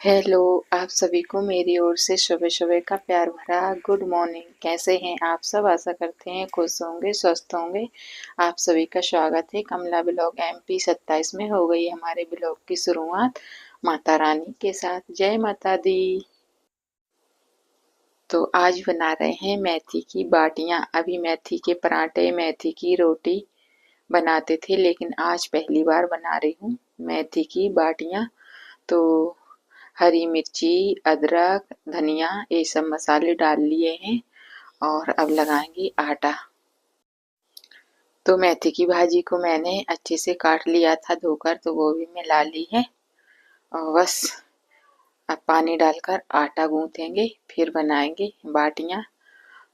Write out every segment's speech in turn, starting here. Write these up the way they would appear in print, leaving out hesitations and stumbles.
Hello, आप सभी को मेरी ओर से सुबह सुबह का प्यार भरा गुड मॉर्निंग। कैसे हैं आप सब? आशा करते हैं खुश होंगे, स्वस्थ होंगे। आप सभी का स्वागत है कमला ब्लॉग MP 27 में। हो गई हमारे ब्लॉग की शुरुआत माता रानी के साथ। जय माता दी। तो आज बना रहे हैं मेथी की बाटियां। अभी मेथी के पराठे, मेथी की रोटी बनाते थे, लेकिन आज पहली बार बना रही हूँ मेथी की बाटियां। तो हरी मिर्ची, अदरक, धनिया, ये सब मसाले डाल लिए हैं और अब लगाएंगे आटा। तो मेथी की भाजी को मैंने अच्छे से काट लिया था धोकर, तो वो भी मिला ली है। और बस अब पानी डालकर आटा गूंथेंगे, फिर बनाएंगे बाटियां।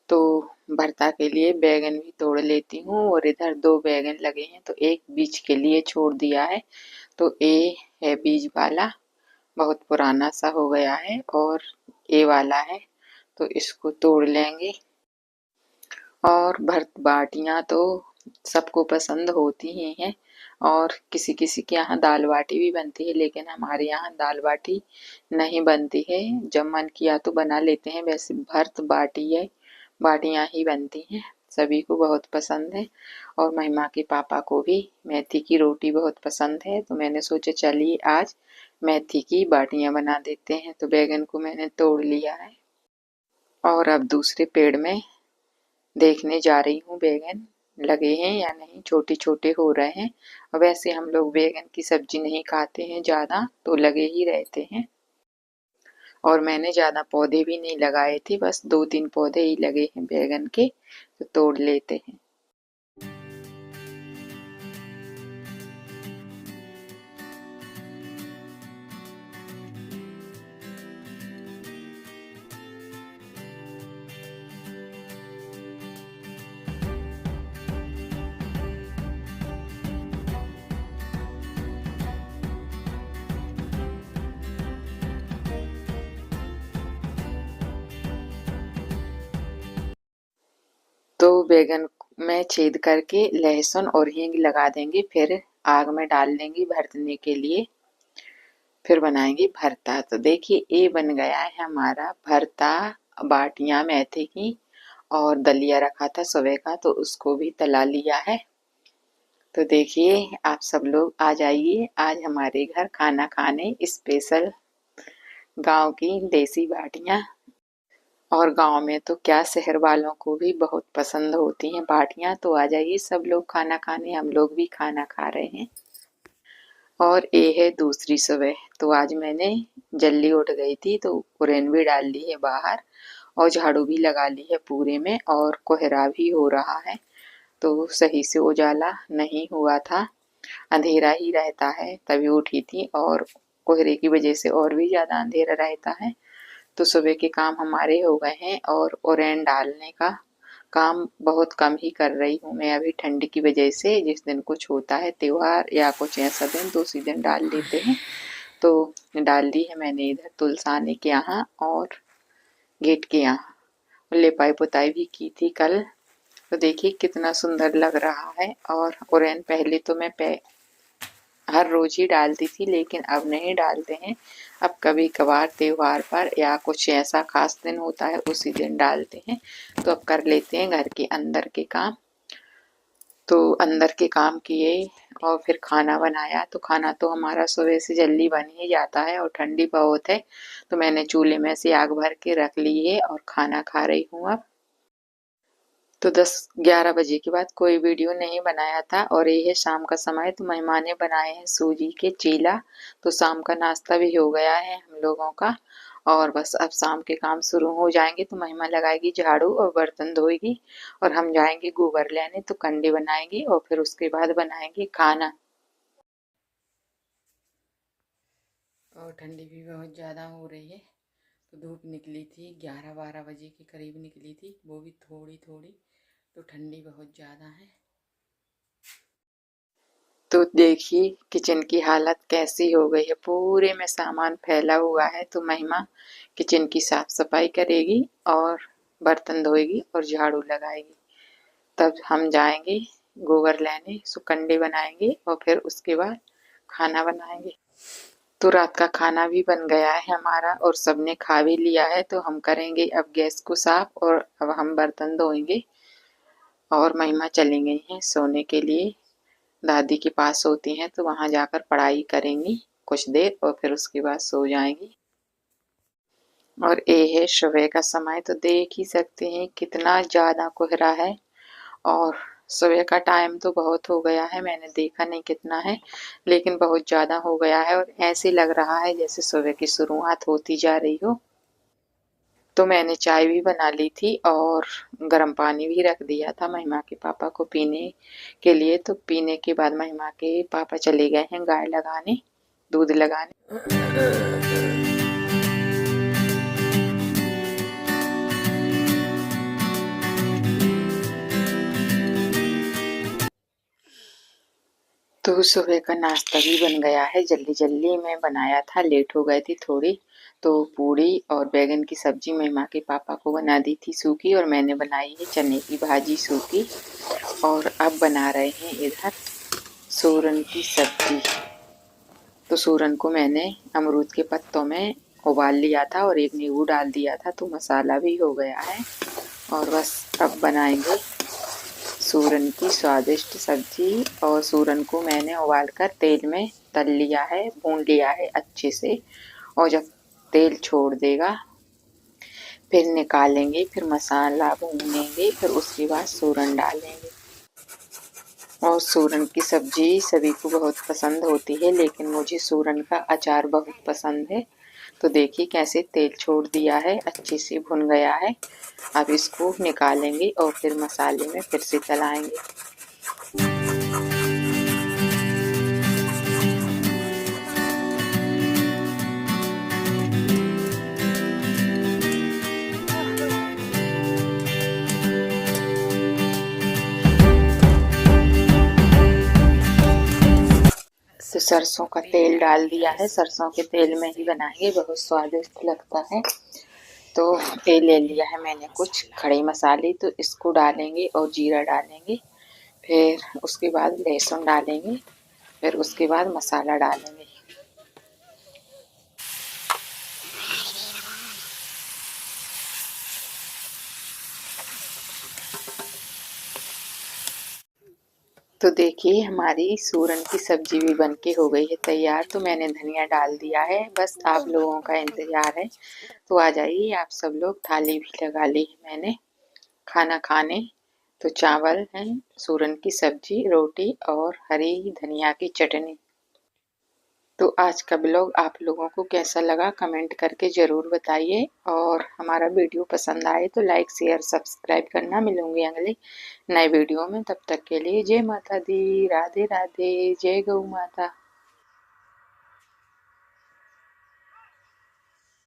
तो भरता के लिए बैगन भी तोड़ लेती हूँ, और इधर दो बैगन लगे हैं तो एक बीज के लिए छोड़ दिया है। तो ये है बीज वाला, बहुत पुराना सा हो गया है, और ये वाला है तो इसको तोड़ लेंगे। और भरत बाटियां तो सबको पसंद होती ही हैं, और किसी किसी के यहाँ दाल बाटी भी बनती है, लेकिन हमारे यहाँ दाल बाटी नहीं बनती है। जब मन किया तो बना लेते हैं, वैसे भरत बाटी है, बाटियां ही बनती हैं। सभी को बहुत पसंद है, और महिमा के पापा को भी मेथी की रोटी बहुत पसंद है। तो मैंने सोचा चलिए आज मेथी की बाटियां बना देते हैं। तो बैगन को मैंने तोड़ लिया है, और अब दूसरे पेड़ में देखने जा रही हूँ बैगन लगे हैं या नहीं, छोटे छोटे हो रहे हैं। वैसे हम लोग बैगन की सब्जी नहीं खाते हैं ज्यादा, तो लगे ही रहते हैं। और मैंने ज्यादा पौधे भी नहीं लगाए थे, बस दो तीन पौधे ही लगे हैं बैगन के, तो तोड़ लेते हैं। तो बैगन में छेद करके लहसुन और हींग लगा देंगे, फिर आग में डाल देंगे भरने के लिए, फिर बनाएंगे भरता। तो देखिए ये बन गया है हमारा भरता बाटियां मेथी की। और दलिया रखा था सुबह का, तो उसको भी तला लिया है। तो देखिए आप सब लोग आ जाइए आज हमारे घर खाना खाने, स्पेशल गांव की देसी बाटियां। और गांव में तो क्या, शहर वालों को भी बहुत पसंद होती हैं बाटियां। तो आ जाइए सब लोग खाना खाने, हम लोग भी खाना खा रहे हैं। और ये है दूसरी सुबह। तो आज मैंने जल्दी उठ गई थी, तो उड़ेन भी डाल ली है बाहर, और झाड़ू भी लगा ली है पूरे में, और कोहरा भी हो रहा है। तो सही से उजाला नहीं हुआ था, अंधेरा ही रहता है। तभी उठी थी, और कोहरे की वजह से और भी ज्यादा अंधेरा रहता है। तो सुबह के काम हमारे हो गए हैं, और ओरेन डालने का काम बहुत कम ही कर रही हूँ मैं अभी, ठंड की वजह से। जिस दिन कुछ होता है त्योहार या कुछ ऐसा दिन, तो उसी दिन डाल देते हैं। तो डाल दी है मैंने इधर तुलसाने के यहाँ और गेट के यहाँ। लिपाई पुताई भी की थी कल। तो देखिए कितना सुंदर लग रहा है। और ओरेन पहले तो मैं हर रोज ही डालती थी, लेकिन अब नहीं डालते हैं। अब कभी कभार त्योहार पर या कुछ ऐसा खास दिन होता है उसी दिन डालते हैं। तो अब कर लेते हैं घर के अंदर के काम। तो अंदर के काम किए, और फिर खाना बनाया। तो खाना तो हमारा सुबह से जल्दी बन ही जाता है, और ठंडी बहुत है, तो मैंने चूल्हे में से आग भर के रख ली है और खाना खा रही हूँ अब। तो 10-11 बजे के बाद कोई वीडियो नहीं बनाया था। और ये है शाम का समय, तो मेहमान ने बनाए हैं सूजी के चीला। तो शाम का नाश्ता भी हो गया है हम लोगों का। और बस अब शाम के काम शुरू हो जाएंगे। तो महिमा लगाएगी झाड़ू और बर्तन धोएगी, और हम जाएंगे गोबर लेने, तो कंडे बनाएंगे और फिर उसके बाद बनाएंगे खाना। और ठंडी भी बहुत ज़्यादा हो रही है। तो धूप निकली थी 11-12 बजे के करीब निकली थी, वो भी थोड़ी थोड़ी। तो ठंडी बहुत ज़्यादा है। तो देखिए किचन की हालत कैसी हो गई है, पूरे में सामान फैला हुआ है। तो महिमा किचन की साफ सफाई करेगी, और बर्तन धोएगी और झाड़ू लगाएगी। तब हम जाएंगे गोबर लेने, सुकंडे बनाएंगे, और फिर उसके बाद खाना बनाएंगे। तो रात का खाना भी बन गया है हमारा और सबने खा भी लिया है। तो हम करेंगे अब गैस को साफ और अब हम बर्तन धोएंगे और महिमा चली गई हैं सोने के लिए। दादी के पास होती हैं तो वहां जाकर पढ़ाई करेंगी कुछ देर और फिर उसके बाद सो जाएंगी। और ये है सुबह का समय, तो देख ही सकते हैं कितना ज्यादा कोहरा है और सुबह का टाइम तो बहुत हो गया है, मैंने देखा नहीं कितना है लेकिन बहुत ज्यादा हो गया है और ऐसे लग रहा है जैसे सुबह की शुरुआत होती जा रही हो। तो मैंने चाय भी बना ली थी और गर्म पानी भी रख दिया था महिमा के पापा को पीने के लिए। तो पीने के बाद महिमा के पापा चले गए हैं गाय लगाने, दूध लगाने। तो सुबह का नाश्ता भी बन गया है, जल्दी जल्दी मैं बनाया था, लेट हो गई थी थोड़ी। तो पूड़ी और बैगन की सब्जी महिमा के पापा को बना दी थी सूखी और मैंने बनाई है चने की भाजी सूखी। और अब बना रहे हैं इधर सूरन की सब्जी। तो सूरन को मैंने अमरूद के पत्तों में उबाल लिया था और एक नींबू डाल दिया था तो मसाला भी हो गया है। और बस अब बनाएंगे सूरन की स्वादिष्ट सब्जी। और सूरन को मैंने उबालकर तेल में तल लिया है, भून लिया है अच्छे से। और जब तेल छोड़ देगा फिर निकालेंगे, फिर मसाला भूनेंगे, फिर उसके बाद सूरन डालेंगे। और सूरन की सब्जी सभी को बहुत पसंद होती है लेकिन मुझे सूरन का अचार बहुत पसंद है। तो देखिए कैसे तेल छोड़ दिया है, अच्छे से भुन गया है। अब इसको निकालेंगे और फिर मसाले में फिर से चलाएंगे। तो सरसों का तेल डाल दिया है, सरसों के तेल में ही बनाएंगे, बहुत स्वादिष्ट लगता है। तो तेल ले लिया है मैंने कुछ खड़े मसाले, तो इसको डालेंगे और जीरा डालेंगे, फिर उसके बाद लहसुन डालेंगे, फिर उसके बाद मसाला डालेंगे। तो देखिए हमारी सूरन की सब्जी भी बनके हो गई है तैयार। तो मैंने धनिया डाल दिया है, बस आप लोगों का इंतजार है। तो आ जाइए आप सब लोग, थाली भी लगा ली है मैंने खाना खाने। तो चावल है, सूरन की सब्जी, रोटी और हरी धनिया की चटनी। तो आज का ब्लॉग आप लोगों को कैसा लगा कमेंट करके ज़रूर बताइए। और हमारा वीडियो पसंद आए तो लाइक शेयर सब्सक्राइब करना। मिलूंगी अगले नए वीडियो में, तब तक के लिए जय माता दी, राधे राधे, जय गौ माता।